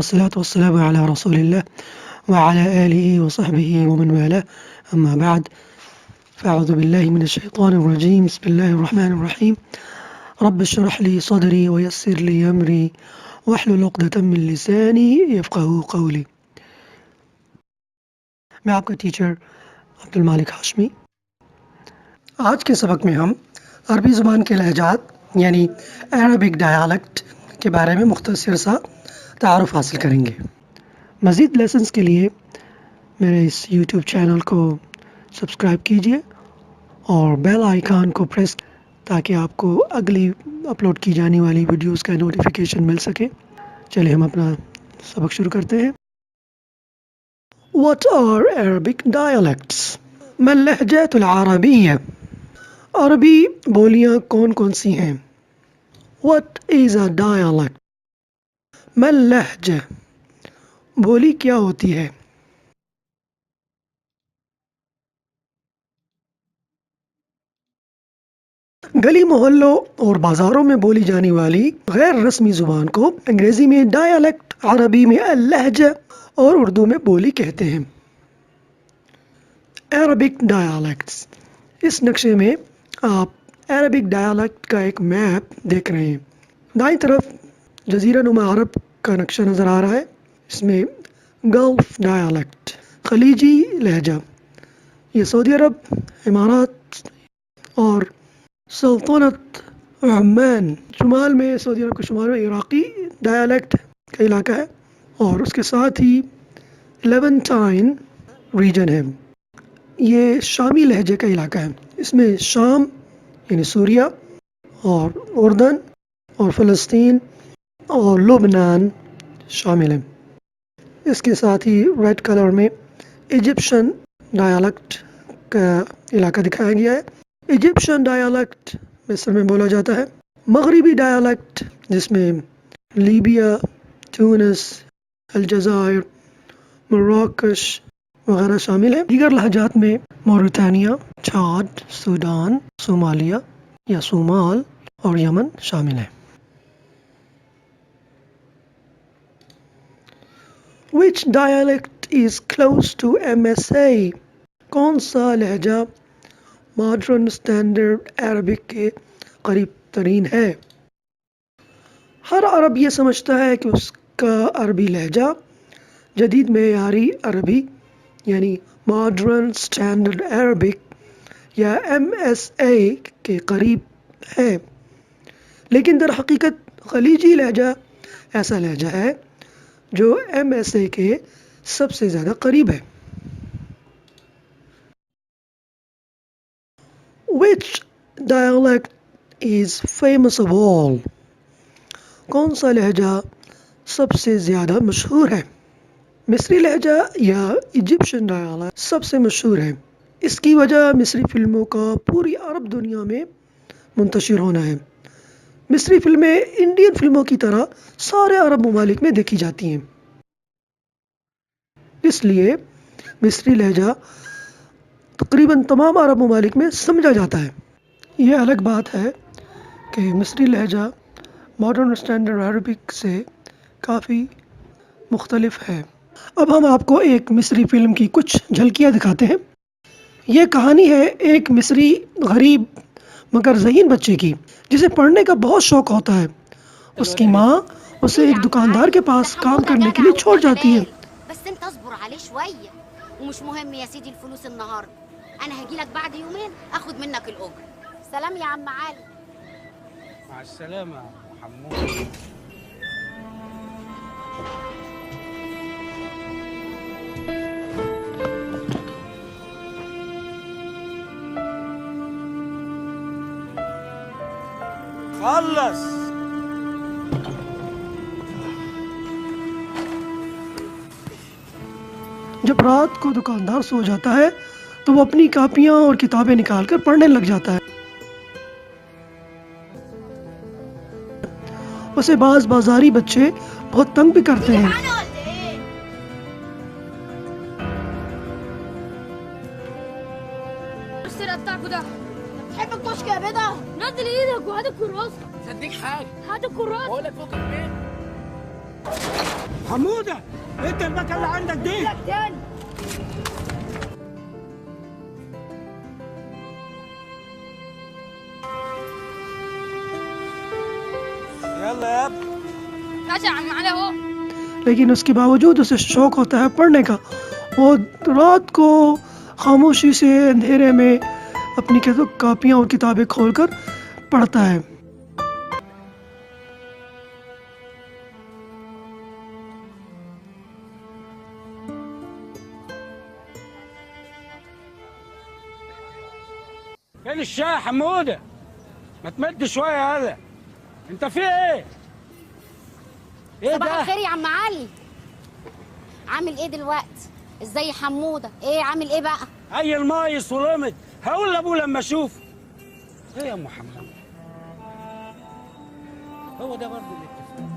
والصلاة والسلام على رسول الله وعلى آله وصحبه ومن والاه، أما بعد، فأعوذ بالله من الشيطان الرجيم. بسم الله الرحمن الرحيم. رب اشرح لي صدري ويسر لي أمري واحلل عقدة من लिसानी यफ़क़हू क़ौली। मैं आपका टीचर अब्दुल मालिक हाशमी। आज के सबक में हम अरबी ज़ुबान के लहजात यानी अरबिक डायलेक्ट के बारे में मुख्तसर सा तारुफ हासिल करेंगे। मज़ीद लेसन्स के लिए मेरे इस यूट्यूब चैनल को सब्सक्राइब कीजिए और बेल आइकन को प्रेस ताकि आपको अगली अपलोड की जाने वाली वीडियोस का नोटिफिकेशन मिल सके। चलिए हम अपना सबक शुरू करते हैं। What are Arabic dialects? ما اللهجات العربية؟ अरबी बोलियाँ कौन कौन सी हैं? What is a dialect? ما اللهجة? बोली क्या होती है? गली मोहल्लों और बाज़ारों में बोली जाने वाली गैर रस्मी ज़ुबान को अंग्रेज़ी में डायलेक्ट, अरबी में लहजा और उर्दू में बोली कहते हैं। Arabic dialects. इस नक्शे में आप अरबिक डायलेक्ट का एक मैप देख रहे हैं। दाईं तरफ जज़ीरा नुमा अरब का नक्शा नज़र आ रहा है। इसमें गल्फ डायलेक्ट, खलीजी लहजा, ये सऊदी अरब, इमारात और सल्तनत अम्मान, शुमाल में सऊदी अरब के शुमाल में इराक़ी डायलेक्ट का इलाका है और उसके साथ ही लेवेंटाइन रीजन है। ये शामी लहजे का इलाका है। इसमें शाम यानी सूरिया और उर्दन और फ़लस्तीन और लुबनान शामिल हैं। इसके साथ ही रेड कलर में इजिप्शियन डायलेक्ट का इलाका दिखाया गया है। इजिप्शियन डायलेक्ट मिस्र में बोला जाता है। मगरिबी डायलेक्ट जिसमें लीबिया, ट्यूनिस, अलजायर, मोरक्कश वगैरह शामिल है। दीगर लहजात में मौरितानिया, चाद, सूडान, सोमालिया या सोमाल और यमन शामिल है। Which dialect is close to MSA? कौन सा लहजा मॉडर्न स्टैंडर्ड अरबिक के करीब तरीन है? हर अरब ये समझता है कि उसका अरबी लहजा जदीद मेयारी अरबी यानी मॉडर्न स्टैंडर्ड अरबिक या MSA के करीब है, लेकिन दर हकीकत खलीजी लहजा ऐसा लहजा है जो MSA के सबसे ज़्यादा करीब है। Which dialect is famous of all? कौन सा लहजा सबसे ज़्यादा मशहूर है? मिस्री लहजा या इजिप्शियन डायलेक्ट सबसे मशहूर है। इसकी वजह मिस्री फिल्मों का पूरी अरब दुनिया में मुंतशिर होना है। मिस्री फिल्में इंडियन फिल्मों की तरह सारे अरब ममालिक में देखी जाती हैं, इसलिए मिस्री लहजा तकरीबन तमाम अरब ममालिक में समझा जाता है। यह अलग बात है कि मिस्री लहजा मॉडर्न स्टैंडर्ड अरबिक से काफ़ी मुख्तलिफ है। अब हम आपको एक मिस्री फ़िल्म की कुछ झलकियाँ दिखाते हैं। ये कहानी है एक मिस्री गरीब मगर ज़हीन बच्चे की जिसे पढ़ने का बहुत शौक़ होता है। उसकी माँ उसे एक दुकानदार के पास काम करने के लिए छोड़ जाती है। بس انت اصبر عليه شوية ومش مهم يا سيدي الفلوس النهاردة، انا هجيلك بعد يومين اخد منك الاجر. سلام يا عم علي. مع السلامة يا حمود. خلص. जब रात को दुकानदार सो जाता है तो वो अपनी कापियाँ और किताबें निकालकर पढ़ने लग जाता है। उसे बाज़ारी बच्चे बहुत तंग भी करते हैं। السرقة بتاعكوا ده تحب الكشك يا بيضة؟ نزل ايدك وهات الكراسة. صدق حاجة. هات الكراسة. بقول لك فوق البيت. حموده انت البكا اللي عندك دي؟ لك تاني. يلا يا ابني. ماشي يا عم علي اهو. लेकिन उसके बावजूद उसे शौक होता है पढ़ने का। वो रात को खामोशी से अंधेरे में अपनी कापियाँ और किताबें खोलकर पढ़ता है। فين الشاي يا حموده؟ ما تمد شويه هذا. انت في ايه؟ ايه صباح ده؟ الخير يا عم علي. عامل ايه دلوقتي؟ ازاي حموده؟ ايه عامل ايه بقى؟ اي المايس ولمد، هقول لابوه لما اشوفه. ايه يا ام حموده؟ هو ده برضه الاتفاق.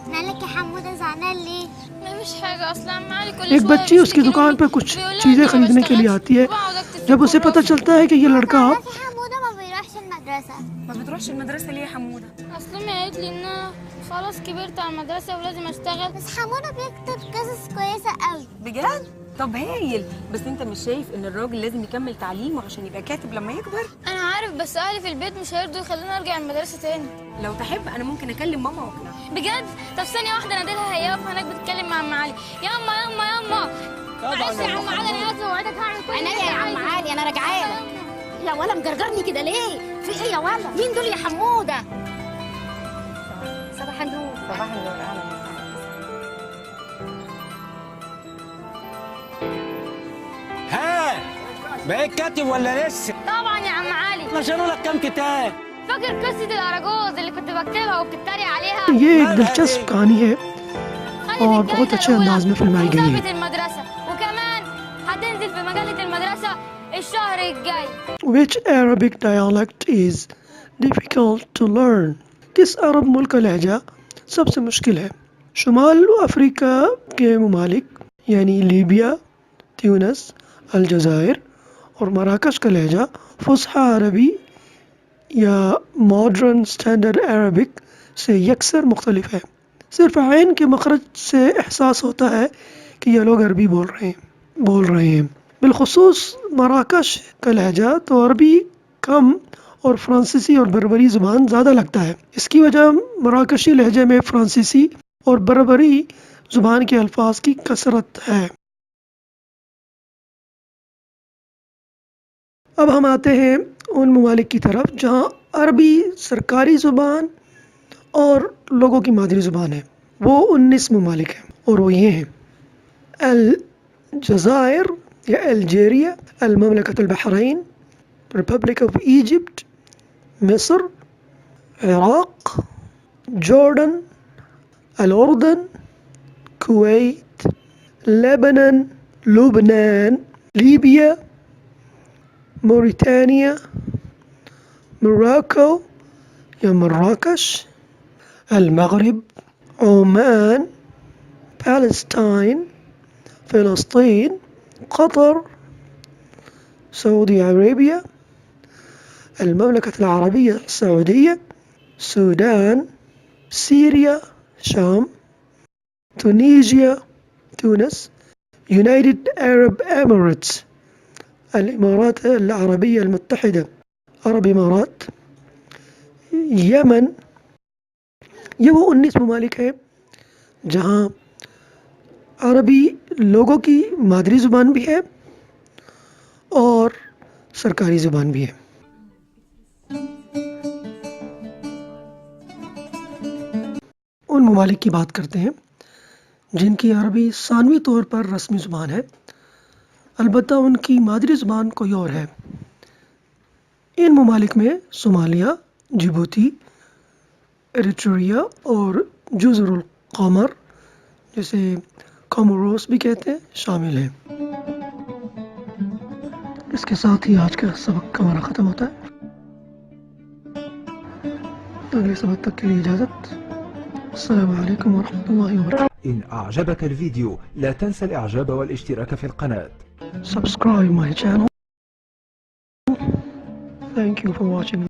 مالك يا حمودة زعلان ليه؟ مفيش حاجة أصلا عم علي كل एक شوية बच्ची उसकी بيشتكي दुकान مني. पर कुछ بيقول لها चीजें أنا ما खरीदने के लिए بشتغلش आती है। وبقعد أكتب जब في उसे पता الكراسة. चलता है कि ये लड़का في حمودة ما بيروحش المدرسة. ما بتروحش المدرسة ليه يا حمودة؟ أصل أمي قالت لي إن أنا خلاص كبرت على المدرسة ولازم أشتغل. بس حمودة بيكتب قصص كويسة قوي. بجد؟ طب هايل، بس انت مش شايف ان الراجل لازم يكمل تعليمه عشان يبقى كاتب لما يكبر؟ أنا عارف بس أهلي في البيت مش هيرضوا يخلوني أرجع المدرسة تاني. لو تحب انا ممكن اكلم ماما واقنعها. بجد؟ طب ثانية واحدة ناديلها هي واقفة هناك بتتكلم مع عم علي. ياما ياما ياما. معلش يا عم علي أنا آسفة وعدك هعمل كل اللي عينيا يا أنت عم عايزه. علي، انا راجعه لك. يا ولا مجرجرني كده ليه؟ في ايه يا ولا؟ مين دول يا حموده؟ صباح النور. صباح النور، اهلا ها بقيت كاتب ولا لسه؟ طبعا يا عم علي. نشروا لك كام كتاب؟ فاكر قصة الأراجوز اللي كنت بكتبها وبتتريق عليها؟ ये एक दिलचस्प कहानी है और बहुत अच्छे अंदाज में फिल्माई गई है। مسابقة المدرسة وكمان هتنزل في مجلة المدرسة الشهر الجاي. Which Arabic dialect is difficult to learn? किस अरब मुल्क का लहजा सबसे मुश्किल है? शुमाल अफ्रीका के ममालिक यानी लीबिया, ट्यूनिस, अलजायर और मराकश का लहजा फुसहा अरबी या मॉडर्न स्टैंडर्ड अरबिक से यकसर मुख्तलिफ है। सिर्फ आइन के मखरज से एहसास होता है कि ये लोग अरबी बोल रहे हैं। बिलखुसूस मराकश का लहजा तो अरबी कम और फ्रांसीसी और बर्बरी ज़ुबान ज़्यादा लगता है। इसकी वजह मराकशी लहजे में फ्रांसीसी और बर्बरी ज़ुबान के अल्फाज की कसरत है। अब हम आते हैं उन ममालिक की तरफ जहाँ अरबी सरकारी ज़ुबान और लोगों की मादरी ज़ुबान है। वो 19 ममालिक हैं और वो ये हैं: अलजायर या अल्जेरिया, अल-ममलकतुल बहरैन, रिपब्लिक ऑफ इजिप्ट, मिस्र, इराक़, जॉर्डन, अल-उर्दन, कुवैत, लुबनान, लीबिया, موريتانيا، موراكو يا مراكش، المغرب، عمان، فلسطين، فلسطين، قطر، سعودي عربية، المملكة العربية السعودية، السودان، سوريا، شام، تونسيا، تونس، United Arab Emirates الإمارات العربية المتحدة عرب इमारात, यमन। ये वो 19 ममालिक हैं जहाँ अरबी लोगों की मादरी ज़ुबान भी है और सरकारी ज़ुबान भी है। उन ममालिक की बात करते हैं जिनकी अरबी सानवी तौर पर रस्मी ज़ुबान है, अलबत्ता उनकी मादरी ज़ुबान कोई और है। इन ममालिक में सोमालिया, जिबूती, एरिट्रिया और जज़ीरुल क़मर, जिसे कोमोरोस भी कहते हैं, शामिल हैं। इसके साथ ही आज का सबक का हमारा ख़त्म होता है। अगले सबक तक के लिए इजाज़त। अस्सलामु अलैकुम वरहमतुल्लाहि वबरकातुहू। إن أعجبك الفيديو لا تنسى الإعجاب والاشتراك في القناة. Subscribe my channel. Thank you for watching.